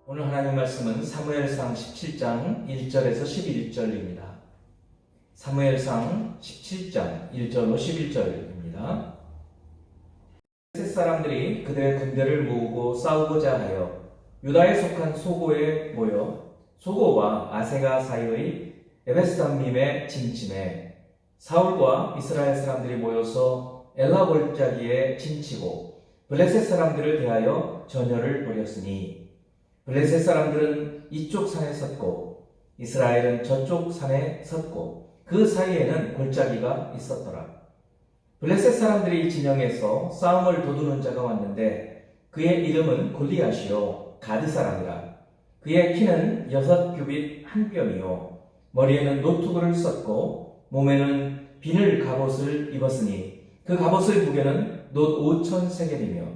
오늘 하나님 말씀은 사무엘상 17장 1절에서 11절입니다. 사무엘상 17장 1절로 11절입니다. 블레셋 사람들이 그들의 군대를 모으고 싸우고자 하여 유다에 속한 소고에 모여 소고와 아세가 사이의 에베스담림에 진침해 사울과 이스라엘 사람들이 모여서 엘라 골짜기에 진치고 블레셋 사람들을 대하여 전열을 벌였으니 블레셋 사람들은 이쪽 산에 섰고 이스라엘은 저쪽 산에 섰고 그 사이에는 골짜기가 있었더라. 블레셋 사람들이 진영에서 싸움을 도두는 자가 왔는데 그의 이름은 골리앗이요 가드 사람이라. 그의 키는 6규빗 한 뼘이요 머리에는 노투구를 썼고 몸에는 비늘 갑옷을 입었으니 그 갑옷의 무게는 놋 5,000세겔이며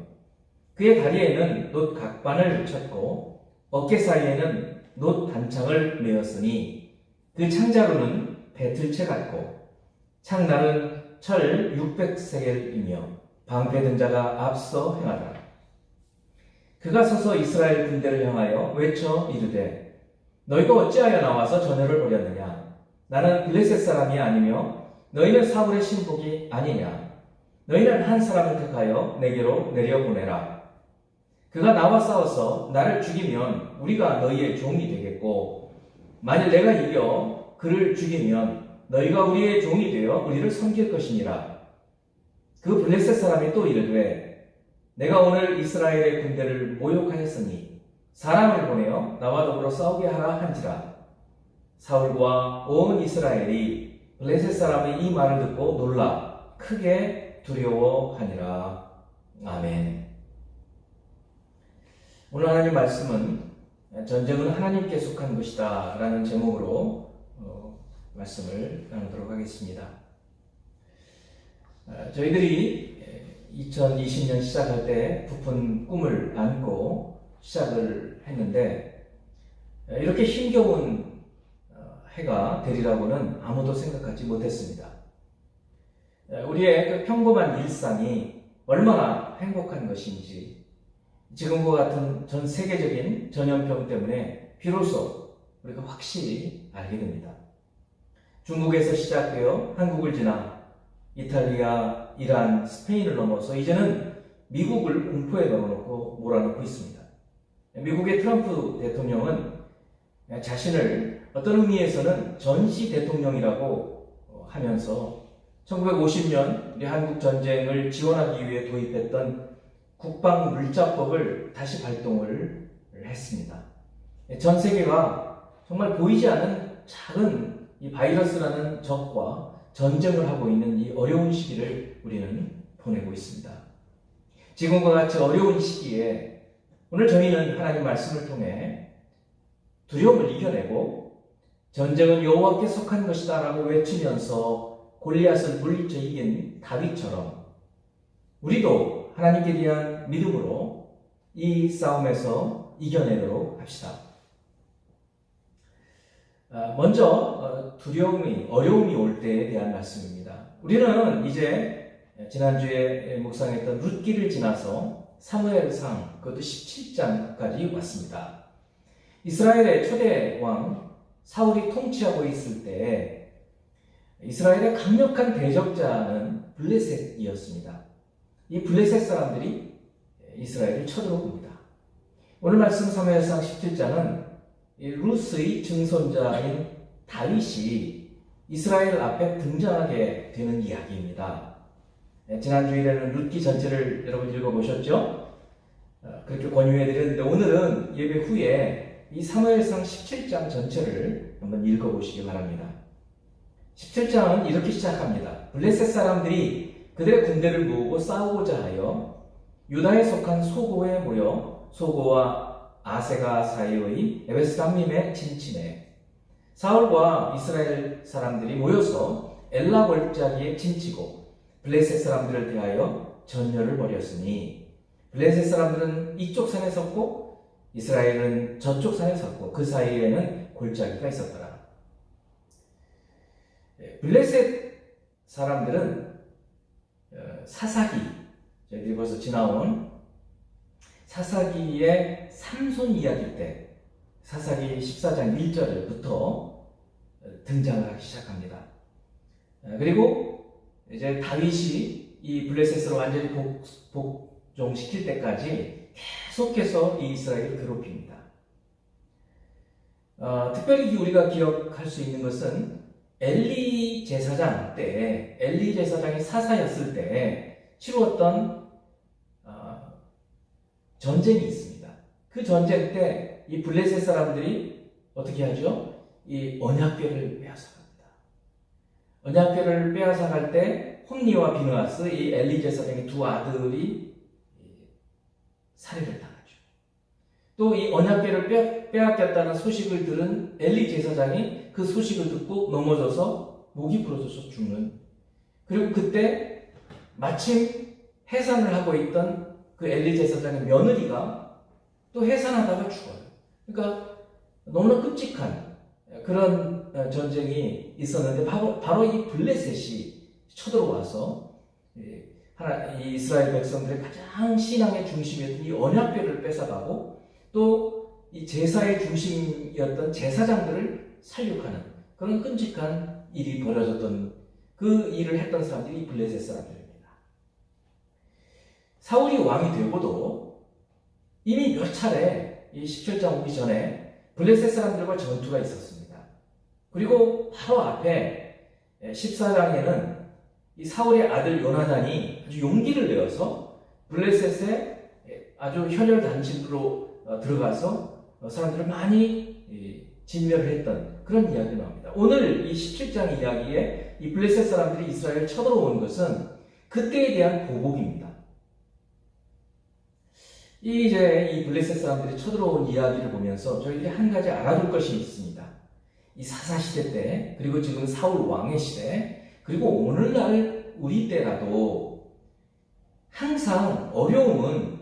그의 다리에는 놋 각반을 쳤고 어깨 사이에는 놋 단창을 메었으니 그 창자루는 배틀채 같고 창날은 철 600세겔이며 방패 든 자가 앞서 행하더라. 그가 서서 이스라엘 군대를 향하여 외쳐 이르되 너희가 어찌하여 나와서 전열을 벌였느냐? 나는 블레셋 사람이 아니며 너희는 사울의 신복이 아니냐? 너희는 한 사람을 택하여 내게로 내려보내라. 그가 나와 싸워서 나를 죽이면 우리가 너희의 종이 되겠고 만일 내가 이겨 그를 죽이면 너희가 우리의 종이 되어 우리를 섬길 것이니라. 그 블레셋 사람이 또 이르되 내가 오늘 이스라엘의 군대를 모욕하였으니 사람을 보내어 나와 더불어 싸우게 하라 한지라. 사울과 온 이스라엘이 블레셋 사람의 이 말을 듣고 놀라 크게 두려워하니라. 아멘. 오늘 하나님 말씀은 전쟁은 하나님께 속한 것이다 라는 제목으로 말씀을 나누도록 하겠습니다. 저희들이 2020년 시작할 때 부푼 꿈을 안고 시작을 했는데 이렇게 힘겨운 해가 되리라고는 아무도 생각하지 못했습니다. 우리의 그 평범한 일상이 얼마나 행복한 것인지 지금과 같은 전 세계적인 전염병 때문에 비로소 우리가 확실히 알게 됩니다. 중국에서 시작되어 한국을 지나 이탈리아, 이란, 스페인을 넘어서 이제는 미국을 공포에 넣어놓고 몰아넣고 있습니다. 미국의 트럼프 대통령은 자신을 어떤 의미에서는 전시 대통령이라고 하면서 1950년 우리 한국 전쟁을 지원하기 위해 도입했던 국방물자법을 다시 발동을 했습니다. 전 세계가 정말 보이지 않는 작은 이 바이러스라는 적과 전쟁을 하고 있는 이 어려운 시기를 우리는 보내고 있습니다. 지금과 같이 어려운 시기에 오늘 저희는 하나님 말씀을 통해 두려움을 이겨내고 전쟁은 여호와께 속한 것이다 라고 외치면서 골리앗을 물리쳐 이긴 다윗처럼 우리도 하나님께 대한 믿음으로 이 싸움에서 이겨내도록 합시다. 먼저 어려움이 올 때에 대한 말씀입니다. 우리는 이제 지난주에 묵상했던 룻기를 지나서 사무엘상 그것도 17장까지 왔습니다. 이스라엘의 초대 왕 사울이 통치하고 있을 때 이스라엘의 강력한 대적자는 블레셋이었습니다. 이 블레셋 사람들이 이스라엘을 쳐들어옵니다. 오늘 말씀 사무엘상 17장은 룻의 증손자인 다윗이 이스라엘 앞에 등장하게 되는 이야기입니다. 지난 주일에는 룻기 전체를 여러분 읽어보셨죠? 그렇게 권유해드렸는데 오늘은 예배 후에 이 사무엘상 17장 전체를 한번 읽어보시기 바랍니다. 17장은 이렇게 시작합니다. 블레셋 사람들이 그들의 군대를 모으고 싸우고자 하여 유다에 속한 소고에 모여 소고와 아세가 사이의 에베스담림에 진침해 사울과 이스라엘 사람들이 모여서 엘라 골짜기에 진치고 블레셋 사람들을 대하여 전열을 벌였으니 블레셋 사람들은 이쪽 산에 섰고 이스라엘은 저쪽 산에 섰고 그 사이에는 골짜기가 있었더라. 블레셋 사람들은 사사기, 저희들이 벌써 지나온 사사기의 삼손 이야기 때 사사기 14장 1절부터 등장하기 시작합니다. 그리고 이제 다윗이 이 블레셋을 완전히 복종시킬 때까지 계속해서 이 이스라엘을 괴롭힙니다. 특별히 우리가 기억할 수 있는 것은 엘리 제사장 때, 엘리 제사장이 사사였을 때 치루었던 전쟁이 있습니다. 그 전쟁 때 이 블레셋 사람들이 어떻게 하죠? 이 언약궤를 빼앗아갑니다. 언약궤를 빼앗아갈 때 홈니와 비느하스, 이 엘리 제사장의 두 아들이 살해를 당하죠. 또 이 언약궤를 빼앗겼다는 소식을 들은 엘리 제사장이 그 소식을 듣고 넘어져서 목이 부러져서 죽는, 그리고 그때 마침 해산을 하고 있던 그 엘리 제사장의 며느리가 또 해산하다가 죽어요. 그러니까 너무나 끔찍한 그런 전쟁이 있었는데 바로 이 블레셋이 쳐들어와서 이 이스라엘 백성들의 가장 신앙의 중심이었던 이 언약궤를 뺏어가고 또 이 제사의 중심이었던 제사장들을 살육하는 그런 끔찍한 일이 벌어졌던, 그 일을 했던 사람들이 이 블레셋 사람들입니다. 사울이 왕이 되고도 이미 몇 차례 이 17장 오기 전에 블레셋 사람들과 전투가 있었습니다. 그리고 바로 앞에 14장에는 이 사울의 아들 요나단이 아주 용기를 내어서 블레셋에 아주 혈혈단신으로 들어가서 사람들을 많이 진멸을 했던 그런 이야기가 나옵니다. 오늘 이 17장 이야기에 이 블레셋 사람들이 이스라엘을 쳐들어온 것은 그때에 대한 보복입니다. 이제 이 블레셋 사람들이 쳐들어온 이야기를 보면서 저희들이 한 가지 알아둘 것이 있습니다. 이 사사 시대 때, 그리고 지금 사울 왕의 시대, 그리고 오늘날 우리 때라도 항상 어려움은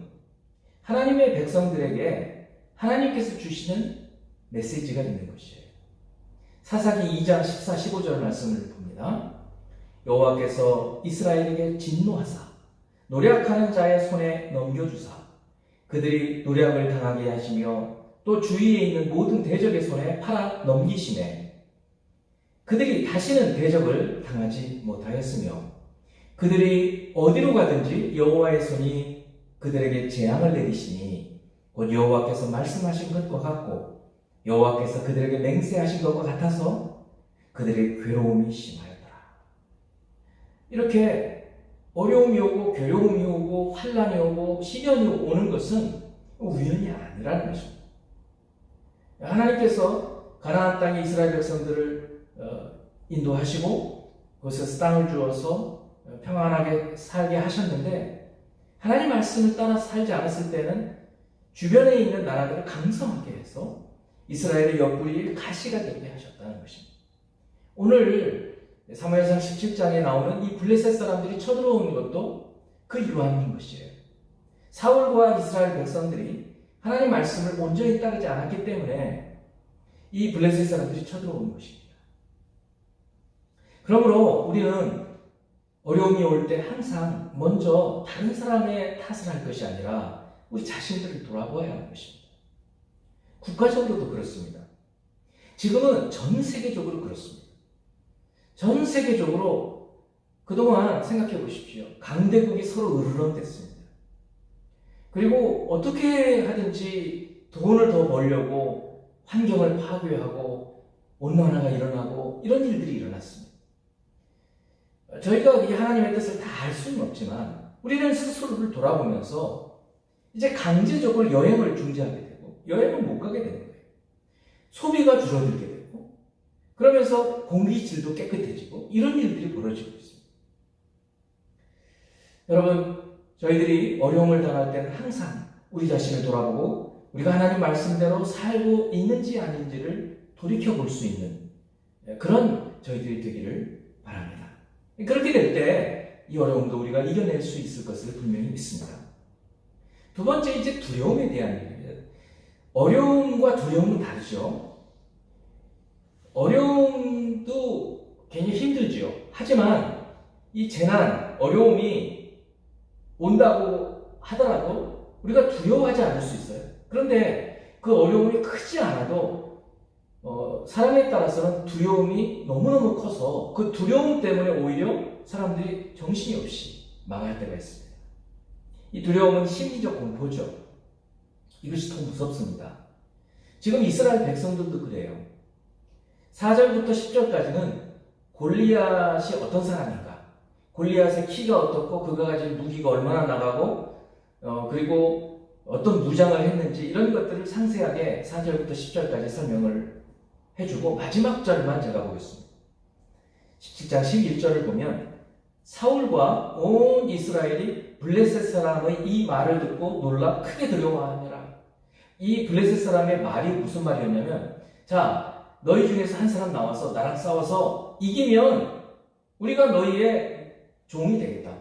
하나님의 백성들에게 하나님께서 주시는 메시지가 있는 것이에요. 사사기 2장 14, 15절 말씀을 봅니다. 여호와께서 이스라엘에게 진노하사 노략하는 자의 손에 넘겨주사 그들이 노략을 당하게 하시며 또 주위에 있는 모든 대적의 손에 팔아 넘기시매 그들이 다시는 대적을 당하지 못하였으며 그들이 어디로 가든지 여호와의 손이 그들에게 재앙을 내리시니 곧 여호와께서 말씀하신 것과 같고 여호와께서 그들에게 맹세하신 것과 같아서 그들의 괴로움이 심하였더라. 이렇게 어려움이 오고 괴로움이 오고 환난이 오고 시련이 오는 것은 우연이 아니라는 것입니다. 하나님께서 가나안 땅에 이스라엘 백성들을 인도하시고 그곳에서 땅을 주어서 평안하게 살게 하셨는데 하나님 말씀을 따라 살지 않았을 때는 주변에 있는 나라들을 강성하게 해서 이스라엘의 옆구리에 가시가 되게 하셨다는 것입니다. 오늘 사무엘상 17장에 나오는 이 블레셋 사람들이 쳐들어오는 것도 그 유한인 것이에요. 사울과 이스라엘 백성들이 하나님 말씀을 온전히 따르지 않았기 때문에 이 블레셋 사람들이 쳐들어오는 것입니다. 그러므로 우리는 어려움이 올 때 항상 먼저 다른 사람의 탓을 할 것이 아니라 우리 자신들을 돌아보아야 하는 것입니다. 국가적으로도 그렇습니다. 지금은 전 세계적으로 그렇습니다. 전 세계적으로 그동안 생각해 보십시오. 강대국이 서로 으르렁댔습니다. 그리고 어떻게 하든지 돈을 더 벌려고 환경을 파괴하고 온난화가 일어나고 이런 일들이 일어났습니다. 저희가 이 하나님의 뜻을 다 알 수는 없지만 우리는 스스로를 돌아보면서 이제 강제적으로 여행을 중지하게 되고 여행을 못 가게 되는 거예요. 소비가 줄어들게 되고 그러면서 공기질도 깨끗해지고 이런 일들이 벌어지고 있습니다. 여러분, 저희들이 어려움을 당할 때는 항상 우리 자신을 돌아보고 우리가 하나님 말씀대로 살고 있는지 아닌지를 돌이켜볼 수 있는 그런 저희들이 되기를 바랍니다. 그렇게 될 때 이 어려움도 우리가 이겨낼 수 있을 것을 분명히 믿습니다. 두 번째, 이제 두려움에 대한 얘기입니다. 어려움과 두려움은 다르죠. 어려움도 굉장히 힘들죠. 하지만 이 재난, 어려움이 온다고 하더라도 우리가 두려워하지 않을 수 있어요. 그런데 그 어려움이 크지 않아도 사람에 따라서는 두려움이 너무너무 커서 그 두려움 때문에 오히려 사람들이 정신이 없이 망할 때가 있습니다. 이 두려움은 심리적 공포죠. 이것이 더 무섭습니다. 지금 이스라엘 백성들도 그래요. 4절부터 10절까지는 골리앗이 어떤 사람인가, 골리앗의 키가 어떻고 그가 가진 무기가 얼마나 나가고 그리고 어떤 무장을 했는지 이런 것들을 상세하게 4절부터 10절까지 설명을 해주고 마지막 절만 제가 보겠습니다. 17장 11절을 보면 사울과 온 이스라엘이 블레셋 사람의 이 말을 듣고 놀라 크게 두려워하느라. 이 블레셋 사람의 말이 무슨 말이었냐면, 자, 너희 중에서 한 사람 나와서 나랑 싸워서 이기면 우리가 너희의 종이 되겠다.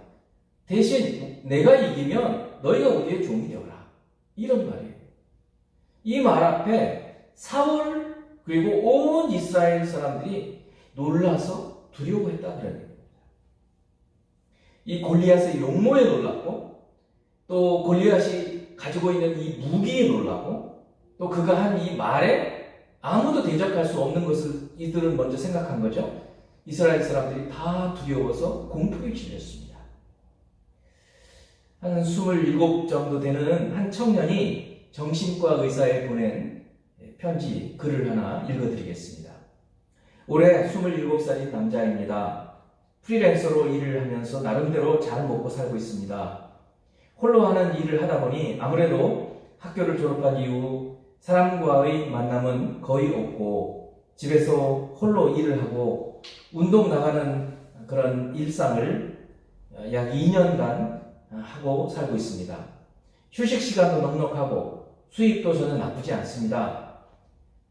대신 내가 이기면 너희가 우리의 종이 되어라. 이런 말이에요. 이 말 앞에 사울 그리고 온 이스라엘 사람들이 놀라서 두려워했다 그런 얘기입니다. 이 골리앗의 용모에 놀랐고, 또 골리앗이 가지고 있는 이 무기에 놀라고, 또 그가 한 이 말에 아무도 대적할 수 없는 것을 이들은 먼저 생각한 거죠. 이스라엘 사람들이 다 두려워서 공포에 질렸습니다. 한 27 정도 되는 한 청년이 정신과 의사에 보낸 편지, 글을 하나 읽어드리겠습니다. 올해 27살인 남자입니다. 프리랜서로 일을 하면서 나름대로 잘 먹고 살고 있습니다. 홀로 하는 일을 하다 보니 아무래도 학교를 졸업한 이후 사람과의 만남은 거의 없고 집에서 홀로 일을 하고 운동 나가는 그런 일상을 약 2년간 하고 살고 있습니다. 휴식 시간도 넉넉하고 수입도 저는 나쁘지 않습니다.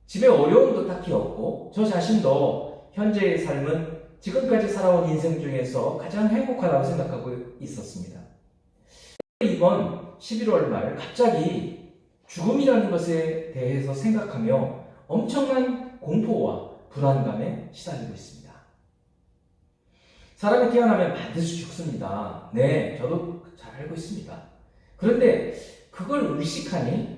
집에 어려움도 딱히 없고 저 자신도 현재의 삶은 지금까지 살아온 인생 중에서 가장 행복하다고 생각하고 있었습니다. 이번 11월 말 갑자기 죽음이라는 것에 대해서 생각하며 엄청난 공포와 불안감에 시달리고 있습니다. 사람이 태어나면 반드시 죽습니다. 네, 저도 잘 알고 있습니다. 그런데 그걸 의식하니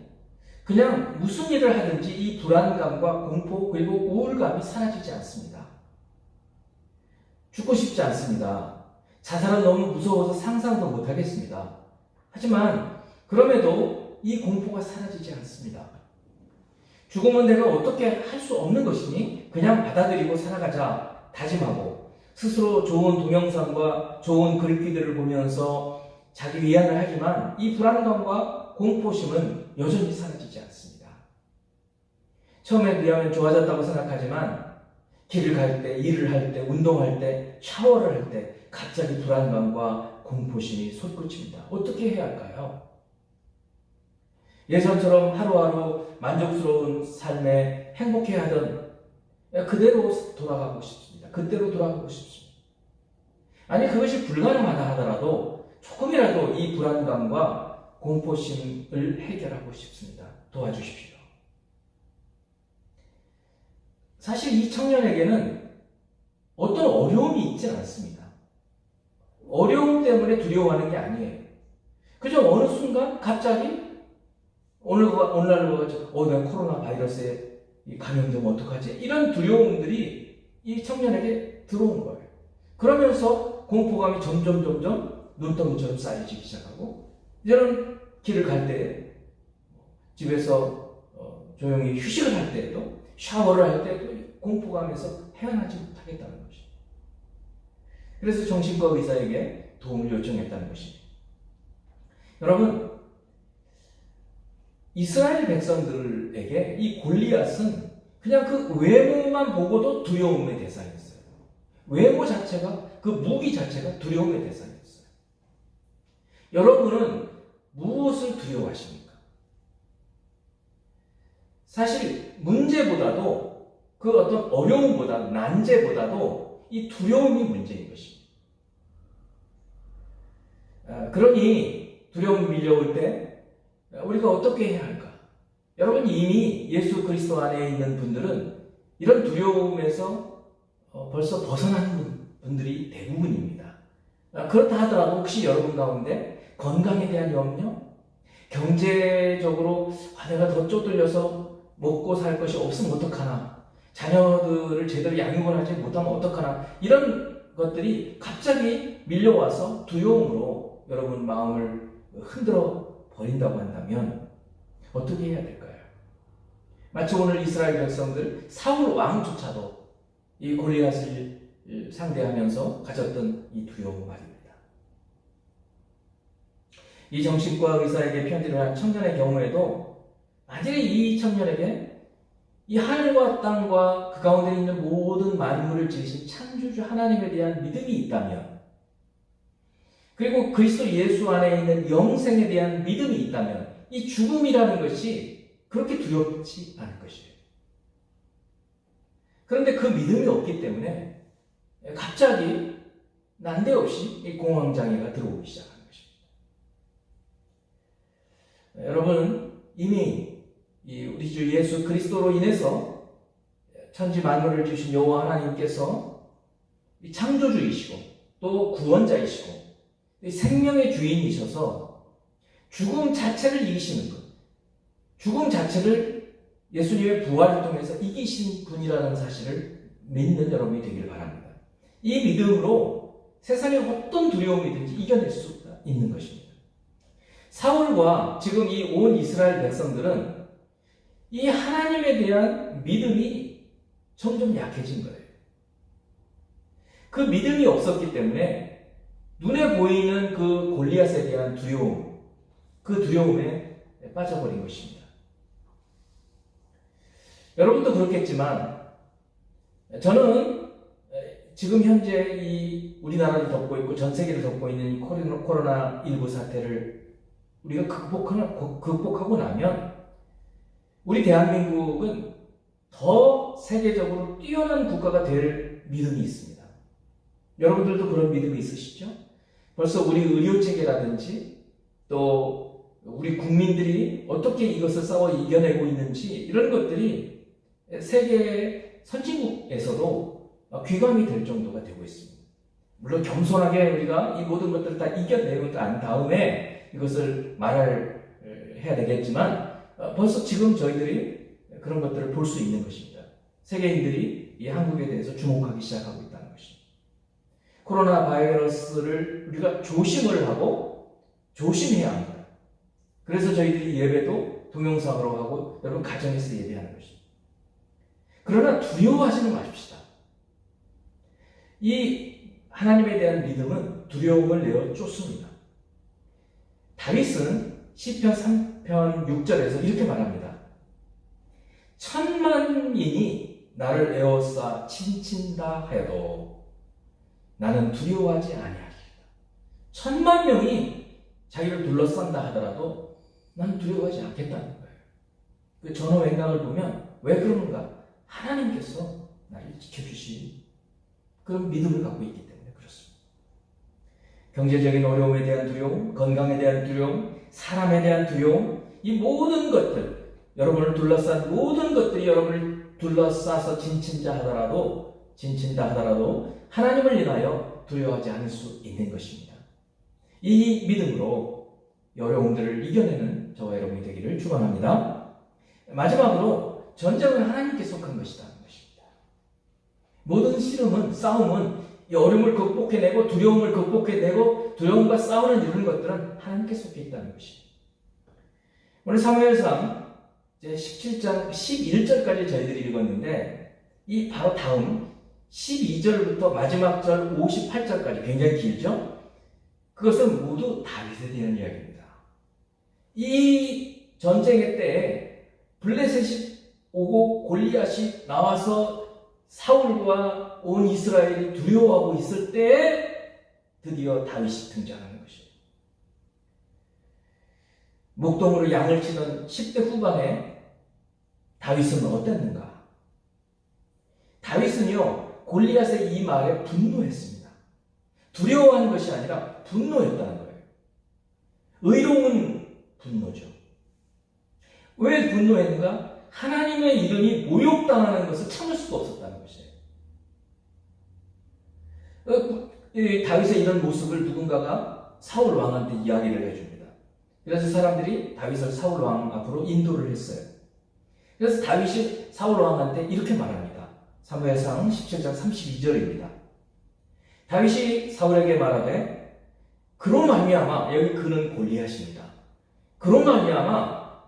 그냥 무슨 일을 하든지 이 불안감과 공포 그리고 우울감이 사라지지 않습니다. 죽고 싶지 않습니다. 자살은 너무 무서워서 상상도 못하겠습니다. 하지만 그럼에도 이 공포가 사라지지 않습니다. 죽음은 내가 어떻게 할 수 없는 것이니 그냥 받아들이고 살아가자 다짐하고 스스로 좋은 동영상과 좋은 글귀들을 보면서 자기 위안을 하지만 이 불안감과 공포심은 여전히 사라지지 않습니다. 처음에 비하면 좋아졌다고 생각하지만 길을 갈 때, 일을 할 때, 운동할 때, 샤워를 할 때 갑자기 불안감과 공포심이 솟구칩니다. 어떻게 해야 할까요? 예전처럼 하루하루 만족스러운 삶에 행복해하던 그대로 돌아가고 싶습니다. 그때로 돌아가고 싶습니다. 아니 그것이 불가능하다 하더라도 조금이라도 이 불안감과 공포심을 해결하고 싶습니다. 도와주십시오. 사실 이 청년에게는 어떤 어려움이 있지 않습니다. 어려움 때문에 두려워하는 게 아니에요. 그저 어느 순간 갑자기 오늘날로 내가 코로나 바이러스에 감염되면 어떡하지? 이런 두려움들이 이 청년에게 들어온 거예요. 그러면서 공포감이 점점 눈덩이처럼 쌓여지기 시작하고 이제는 길을 갈 때 집에서 조용히 휴식을 할 때에도 샤워를 할 때도 공포감에서 헤어나지 못하겠다는 것이죠. 그래서 정신과 의사에게 도움을 요청했다는 것입니다. 여러분, 이스라엘 백성들에게 이 골리앗은 그냥 그 외모만 보고도 두려움의 대상이었어요. 외모 자체가, 그 무기 자체가 두려움의 대상이었어요. 여러분은 무엇을 두려워하십니까? 사실 문제보다도 그 어떤 어려움보다, 난제보다도 이 두려움이 문제인 것입니다. 그러니 두려움이 밀려올 때 우리가 어떻게 해야 할까? 여러분 이미 예수 그리스도 안에 있는 분들은 이런 두려움에서 벌써 벗어난 분들이 대부분입니다. 그렇다 하더라도 혹시 여러분 가운데 건강에 대한 염려, 경제적으로 내가 더 쪼들려서 먹고 살 것이 없으면 어떡하나, 자녀들을 제대로 양육을 하지 못하면 어떡하나, 이런 것들이 갑자기 밀려와서 두려움으로 여러분 마음을 흔들어 버린다고 한다면 어떻게 해야 될까요? 마치 오늘 이스라엘 백성들 사울 왕조차도 이 골리앗을 상대하면서 가졌던 이 두려움 말입니다. 이 정신과 의사에게 편지를 한 청년의 경우에도 만약에 이 청년에게 이 하늘과 땅과 그 가운데 있는 모든 만물을 지으신 창조주 하나님에 대한 믿음이 있다면, 그리고 그리스도 예수 안에 있는 영생에 대한 믿음이 있다면 이 죽음이라는 것이 그렇게 두렵지 않을 것이에요. 그런데 그 믿음이 없기 때문에 갑자기 난데없이 이 공황장애가 들어오기 시작합니다. 여러분, 이미 우리 주 예수 그리스도로 인해서 천지 만물을 주신 여호와 하나님께서 창조주이시고 또 구원자이시고 생명의 주인이셔서 죽음 자체를 이기시는 것, 죽음 자체를 예수님의 부활을 통해서 이기신 분이라는 사실을 믿는 여러분이 되기를 바랍니다. 이 믿음으로 세상의 어떤 두려움이든지 이겨낼 수 있는 것입니다. 사울과 지금 이 온 이스라엘 백성들은 이 하나님에 대한 믿음이 점점 약해진 거예요. 그 믿음이 없었기 때문에 눈에 보이는 그 골리앗에 대한 두려움, 그 두려움에 빠져버린 것입니다. 여러분도 그렇겠지만 저는 지금 현재 이 우리나라를 덮고 있고 전 세계를 덮고 있는 이 코로나19 사태를 우리가 극복하고 나면 우리 대한민국은 더 세계적으로 뛰어난 국가가 될 믿음이 있습니다. 여러분들도 그런 믿음이 있으시죠? 벌써 우리 의료체계라든지 또 우리 국민들이 어떻게 이것을 싸워 이겨내고 있는지 이런 것들이 세계 선진국에서도 귀감이 될 정도가 되고 있습니다. 물론 겸손하게 우리가 이 모든 것들을 다 이겨내고 난 다음에 이것을 해야 되겠지만 벌써 지금 저희들이 그런 것들을 볼 수 있는 것입니다. 세계인들이 이 한국에 대해서 주목하기 시작하고 있다는 것입니다. 코로나 바이러스를 우리가 조심을 하고 조심해야 합니다. 그래서 저희들이 예배도 동영상으로 하고 여러분 가정에서 예배하는 것입니다. 그러나 두려워하지는 마십시다. 이 하나님에 대한 믿음은 두려움을 내어 쫓습니다. 다윗은 시편 3편 6절에서 이렇게 말합니다. 천만인이 나를 에워싸 친친다 하여도 나는 두려워하지 아니하리이다. 천만 명이 자기를 둘러싼다 하더라도 나는 두려워하지 않겠다는 거예요. 그 전어wen강을 보면 왜 그러는가? 하나님께서 나를 지켜주신 그런 믿음을 갖고 있기 때문에 그렇습니다. 경제적인 어려움에 대한 두려움, 건강에 대한 두려움, 사람에 대한 두려움, 이 모든 것들, 여러분을 둘러싼 모든 것들이 여러분을 둘러싸서 진친다 하더라도 하나님을 인하여 두려워하지 않을 수 있는 것입니다. 이 믿음으로 어려움들을 이겨내는 저와 여러분이 되기를 축원합니다. 마지막으로 전쟁은 하나님께 속한 것이라는 것입니다. 모든 씨름은, 싸움은 이 어려움을 극복해내고 두려움을 극복해내고 두려움과 싸우는 이런 것들은 하나님께 속해 있다는 것입니다. 오늘 사무엘상 17장 11절까지 저희들이 읽었는데 이 바로 다음 12절부터 마지막 절 58절까지 굉장히 길죠? 그것은 모두 다윗에 대한 이야기입니다. 이 전쟁의 때에 블레셋이 오고 골리앗이 나와서 사울과 온 이스라엘이 두려워하고 있을 때에 드디어 다윗이 등장하는 것입니다. 목동으로 양을 치던 10대 후반에 다윗은 어땠는가? 다윗은요, 골리앗의 이 말에 분노했습니다. 두려워하는 것이 아니라 분노했다는 거예요. 의로운 분노죠. 왜 분노했는가? 하나님의 이름이 모욕당하는 것을 참을 수가 없었다는 것이에요. 다윗의 이런 모습을 누군가가 사울 왕한테 이야기를 해줍니다. 그래서 사람들이 다윗을 사울 왕 앞으로 인도를 했어요. 그래서 다윗이 사울 왕한테 이렇게 말합니다. 사무엘상 17장 32절입니다. 다윗이 사울에게 말하되 그로 말미암아, 여기 그는 골리앗입니다. 그로 말미암아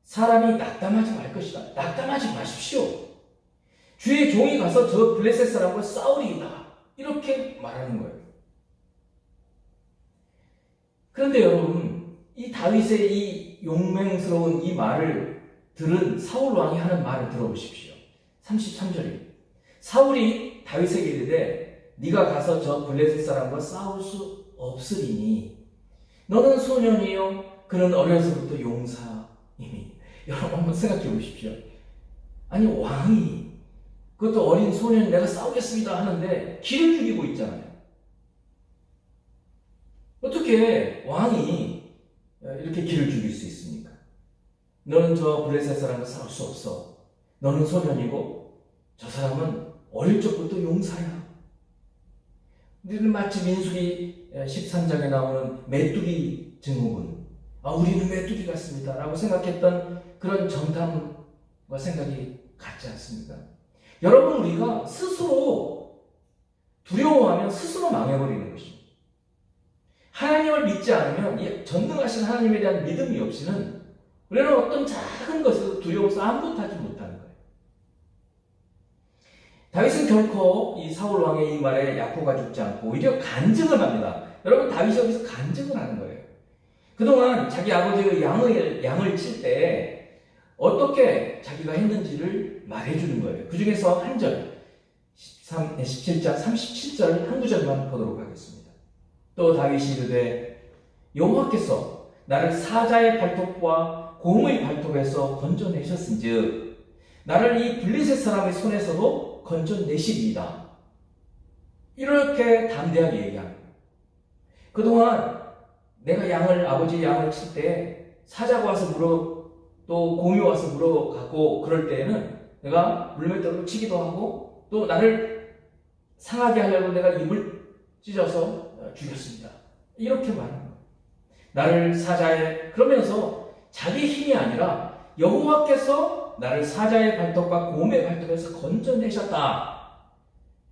사람이 낙담하지 말 것이다. 낙담하지 마십시오. 주의 종이 가서 저 블레셋 사람과 싸우리이다. 이렇게 말하는 거예요. 그런데 여러분, 이 다윗의 이 용맹스러운 이 말을 들은 사울 왕이 하는 말을 들어보십시오. 33절입니다. 사울이 다윗에게 이르되 네가 가서 저 블레셋 사람과 싸울 수 없으리니 너는 소년이요 그는 어려서부터 용사이니. 여러분 한번 생각해 보십시오. 아니 왕이 그것도 어린 소년이 내가 싸우겠습니다 하는데 기를 죽이고 있잖아요. 어떻게 왕이 이렇게 기를 죽일 수 있습니까? 너는 저 블레셋 사람과 싸울 수 없어. 너는 소년이고 저 사람은 어릴 적부터 용사야. 우리는 마치 민수기 13장에 나오는 메뚜기 증후군, 우리는 메뚜기 같습니다 라고 생각했던 그런 정탐과 생각이 같지 않습니까? 여러분, 우리가 스스로 두려워하면 스스로 망해버리는 것입니다. 하나님을 믿지 않으면, 이 전능하신 하나님에 대한 믿음이 없이는 우리는 어떤 작은 것에서 두려워서 아무것도 하지 못하는 거예요. 다윗은 결코 이 사울 왕의 이 말에 약호가 죽지 않고 오히려 간증을 합니다. 여러분, 다윗이 여기서 간증을 하는 거예요. 그동안 자기 아버지의 양을 칠 때 어떻게 자기가 했는지를 말해주는 거예요. 그 중에서 한 절, 17장 37절 한 구절만 보도록 하겠습니다. 또 다윗이 이르되 여호와께서 나를 사자의 발톱과 곰의 발톱에서 건져내셨은즉 나를 이 블레셋 사람의 손에서도 건져내시리이다. 이렇게 담대하게 얘기합니다. 그동안 내가 아버지 양을 칠 때 사자가 와서 또 곰이 와서 물어가고 그럴 때에는 내가 물맷돌로 치기도 하고 또 나를 상하게 하려고 내가 입을 찢어서 죽였습니다. 이렇게 말하는 거예요. 나를 그러면서 자기 힘이 아니라 여호와께서 나를 사자의 발톱과 곰의 발톱에서 건져내셨다.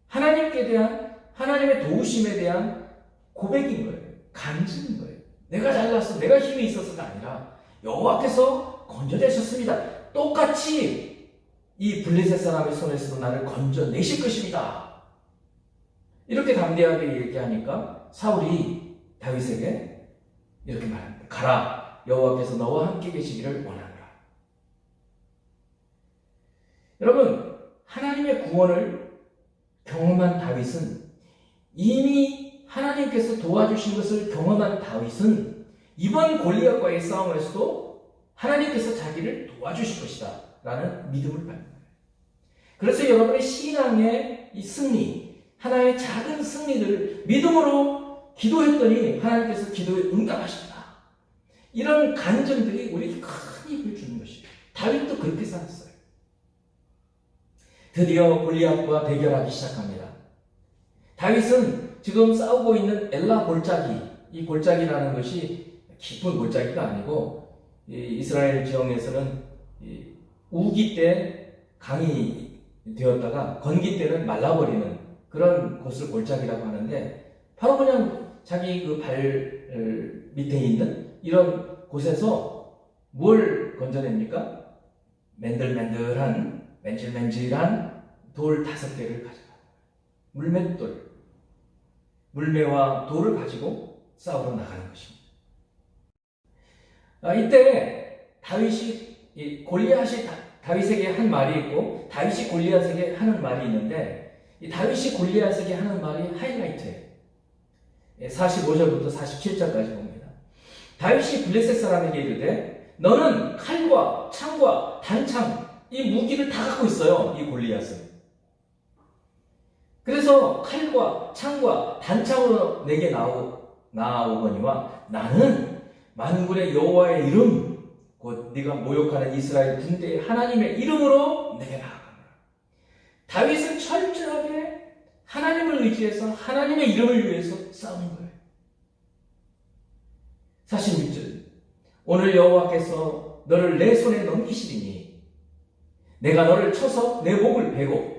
하나님께 대한, 하나님의 도우심에 대한 고백인 거예요. 간증인 거예요. 내가 잘났어, 내가 힘이 있어서가 아니라 여호와께서 건져내셨습니다. 똑같이 이 블레셋 사람의 손에서도 나를 건져내실 것입니다. 이렇게 담대하게 얘기하니까 사울이 다윗에게 이렇게 말합니다. 가라, 여호와께서 너와 함께 계시기를 원하노라. 여러분, 하나님의 구원을 경험한 다윗은, 이미 하나님께서 도와주신 것을 경험한 다윗은 이번 골리앗과의 싸움에서도 하나님께서 자기를 도와주실 것이다 라는 믿음을 받는 거예요. 그래서 여러분의 신앙의 이 승리, 하나의 작은 승리를 믿음으로 기도했더니 하나님께서 기도에 응답하신다. 이런 간증들이 우리에게 큰 힘을 주는 것이에요. 다윗도 그렇게 살았어요. 드디어 골리앗과 대결하기 시작합니다. 다윗은 지금 싸우고 있는 엘라 골짜기, 이 골짜기라는 것이 깊은 골짜기가 아니고 이스라엘 지형에서는 우기 때 강이 되었다가 건기 때는 말라버리는 그런 곳을 골짜기라고 하는데, 바로 그냥 자기 그 발 밑에 있는 이런 곳에서 뭘 건져냅니까? 맨질맨질한 돌 5개를 가져가요. 물맷돌, 물매와 돌을 가지고 싸우러 나가는 것입니다. 이때 다윗이 골리앗이 다윗에게 한 말이 있고 다윗이 골리앗에게 하는 말이 있는데, 이 다윗이 골리앗에게 하는 말이 하이라이트예요. 45절부터 47절까지 봅니다. 다윗이 블레셋 사람에게 이르되 너는 칼과 창과 단창, 이 무기를 다 갖고 있어요. 이 골리앗은. 그래서 칼과 창과 단창으로 내게 나아오거니와 나는 만군의 여호와의 이름, 곧 네가 모욕하는 이스라엘 군대의 하나님의 이름으로 내게 나아가노라. 다윗은 철저하게 하나님을 의지해서 하나님의 이름을 위해서 싸우는 거예요. 46절 오늘 여호와께서 너를 내 손에 넘기시리니 내가 너를 쳐서 내 목을 베고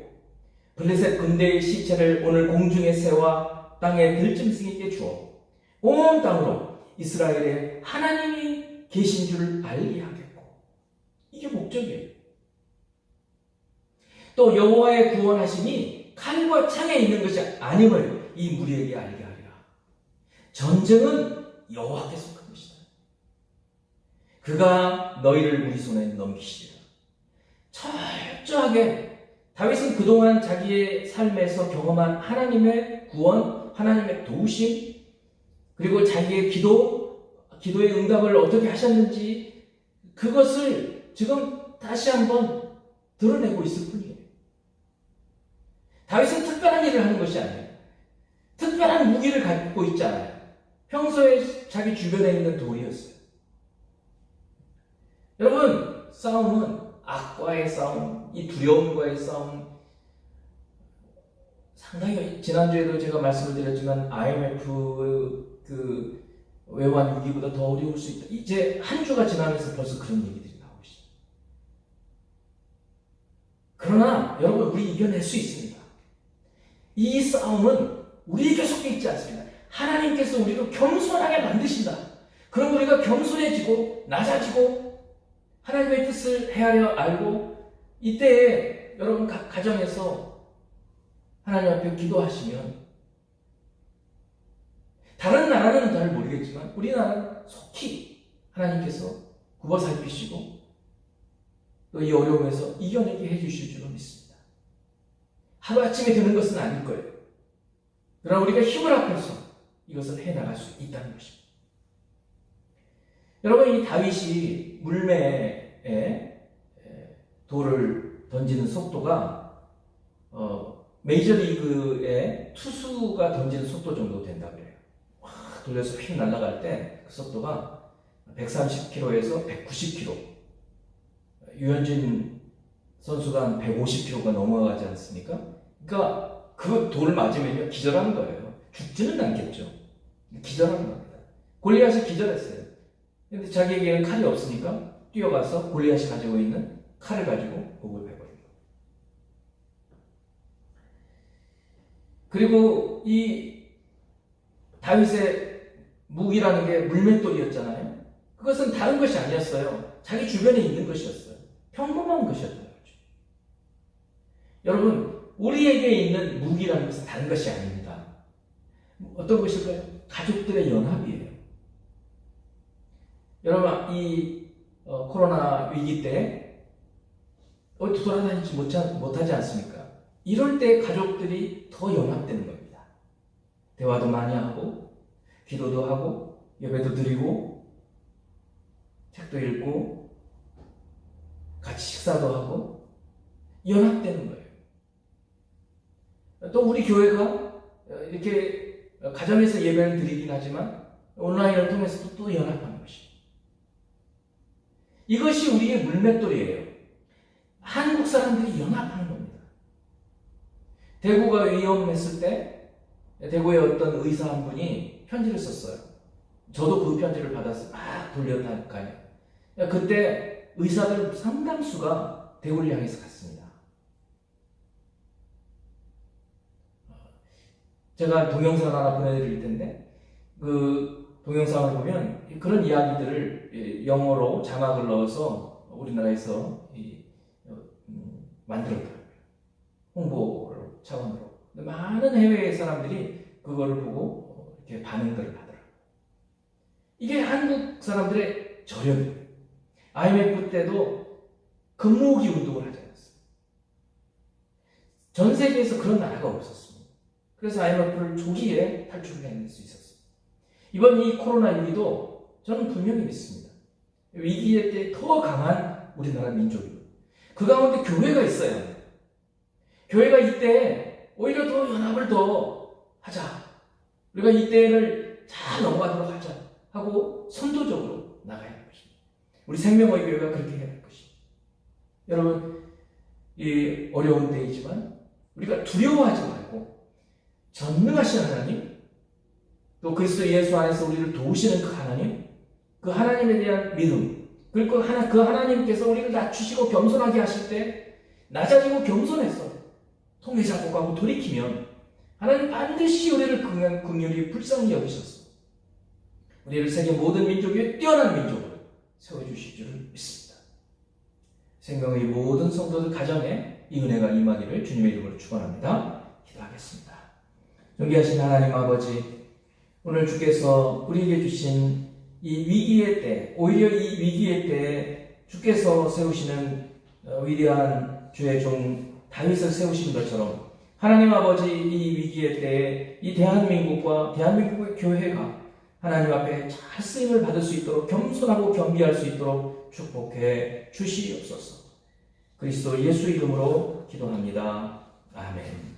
블레셋 군대의 시체를 오늘 공중의 새와 땅의 들짐승에게 주어 온 땅으로 이스라엘의 하나님이 계신 줄을 알게 하겠고. 이게 목적이에요. 또 여호와의 구원하심이 칼과 창에 있는 것이 아님을 이 무리에게 알게 하리라. 전쟁은 여호와께 속한 것이다. 그가 너희를 우리 손에 넘기시리라. 철저하게 다윗은 그동안 자기의 삶에서 경험한 하나님의 구원, 하나님의 도우심, 그리고 자기의 기도의 응답을 어떻게 하셨는지 그것을 지금 다시 한번 드러내고 있을 뿐이에요. 다윗은 특별한 일을 하는 것이 아니에요. 특별한 무기를 갖고 있지 않아요. 평소에 자기 주변에 있는 돌이었어요. 여러분, 싸움은 악과의 싸움, 이 두려움과의 싸움, 상당히 지난주에도 제가 말씀을 드렸지만 IMF 그 외환 위기보다 더 어려울 수 있다. 이제 한 주가 지나면서 벌써 그런 얘기들이 나오고 있어요. 그러나 여러분, 우리 이겨낼 수 있습니다. 이 싸움은 우리에게 속해 있지 않습니다. 하나님께서 우리를 겸손하게 만드신다. 그럼 우리가 겸손해지고 낮아지고 하나님의 뜻을 헤아려 알고 이때에 여러분 각 가정에서 하나님 앞에 기도하시면, 다른 나라는 잘 모르겠지만 우리나라는 속히 하나님께서 굽어 살피시고 또 이 어려움에서 이겨내게 해주실 줄로 믿습니다. 하루아침에 되는 것은 아닐 거예요. 그러나 우리가 힘을 합해서 이것을 해나갈 수 있다는 것입니다. 여러분, 이 다윗이 물매에 돌을 던지는 속도가 메이저리그의 투수가 던지는 속도 정도 된다고 해요. 확 돌려서 휙 날아갈 때 그 속도가 130km에서 190km, 유현진 선수가 한 150km가 넘어가지 않습니까? 그러니까 그 돌을 맞으면 기절하는 거예요. 죽지는 않겠죠. 기절하는 겁니다. 골리앗이 기절했어요. 근데 자기에게는 칼이 없으니까 뛰어가서 골리앗이 가지고 있는 칼을 가지고 목을 베버린 거예요. 그리고 이 다윗의 무기라는 게 물맷돌이었잖아요. 그것은 다른 것이 아니었어요. 자기 주변에 있는 것이었어요. 평범한 것이었던 거죠. 여러분, 우리에게 있는 무기라는 것은 다른 것이 아닙니다. 어떤 것일까요? 가족들의 연합이에요. 여러분, 이 코로나 위기 때 어디 돌아다니지 못하지 않습니까? 이럴 때 가족들이 더 연합되는 겁니다. 대화도 많이 하고 기도도 하고 예배도 드리고 책도 읽고 같이 식사도 하고 연합되는 거예요. 또 우리 교회가 이렇게 가정에서 예배를 드리긴 하지만 온라인을 통해서도 또 연합하는 것입니다. 이것이 우리의 물맷돌이에요. 한국 사람들이 연합하는 겁니다. 대구가 위험했을 때 대구의 어떤 의사 한 분이 편지를 썼어요. 저도 그 편지를 받아서 막 돌려다니까요. 그때 의사들 상당수가 대구를 향해서 갔습니다. 제가 동영상 하나 보내드릴 텐데 그 동영상을 보면 그런 이야기들을 영어로 자막을 넣어서 우리나라에서 만들었더라고요. 홍보 차원으로. 많은 해외 사람들이 그거를 보고 이렇게 반응들을 하더라고요. 이게 한국 사람들의 저력이에요. IMF 때도 근무기 운동을 하지 않았어요. 전 세계에서 그런 나라가 없었습니다. 그래서 IMF를 조기에 탈출해낼 수 있었어요. 이번 이 코로나 위기도 저는 분명히 믿습니다. 위기의 때 더 강한 우리나라 민족이고 그 가운데 교회가 있어야 해요. 교회가 이때 오히려 더 연합을 더 하자. 우리가 이때를 잘 넘어가도록 하자 하고 선도적으로 나가야 할 것입니다. 우리 생명의 교회가 그렇게 해야 할 것입니다. 여러분, 이 어려운 때이지만 우리가 두려워하지 말고 전능하신 하나님, 또 그리스도 예수 안에서 우리를 도우시는 그 하나님, 그 하나님에 대한 믿음, 그리고 그 하나님께서 우리를 낮추시고 겸손하게 하실 때 낮아지고 겸손해서 통해 잡고 가고 돌이키면 하나님 반드시 우리를 긍휼히 불쌍히 여기셔서 우리를 세계 모든 민족 위에 뛰어난 민족으로 세워주실 줄 믿습니다. 생명의 모든 성도들 가정에 이 은혜가 임하기를 주님의 이름으로 축원합니다. 기도하겠습니다. 존귀하신 하나님 아버지, 오늘 주께서 우리에게 주신 이 위기의 때, 오히려 이 위기의 때에 주께서 세우시는 위대한 주의 종 다윗을 세우신 것처럼 하나님 아버지 이 위기의 때에 이 대한민국과 대한민국의 교회가 하나님 앞에 잘 쓰임을 받을 수 있도록 겸손하고 겸비할 수 있도록 축복해 주시옵소서. 그리스도 예수 이름으로 기도합니다. 아멘.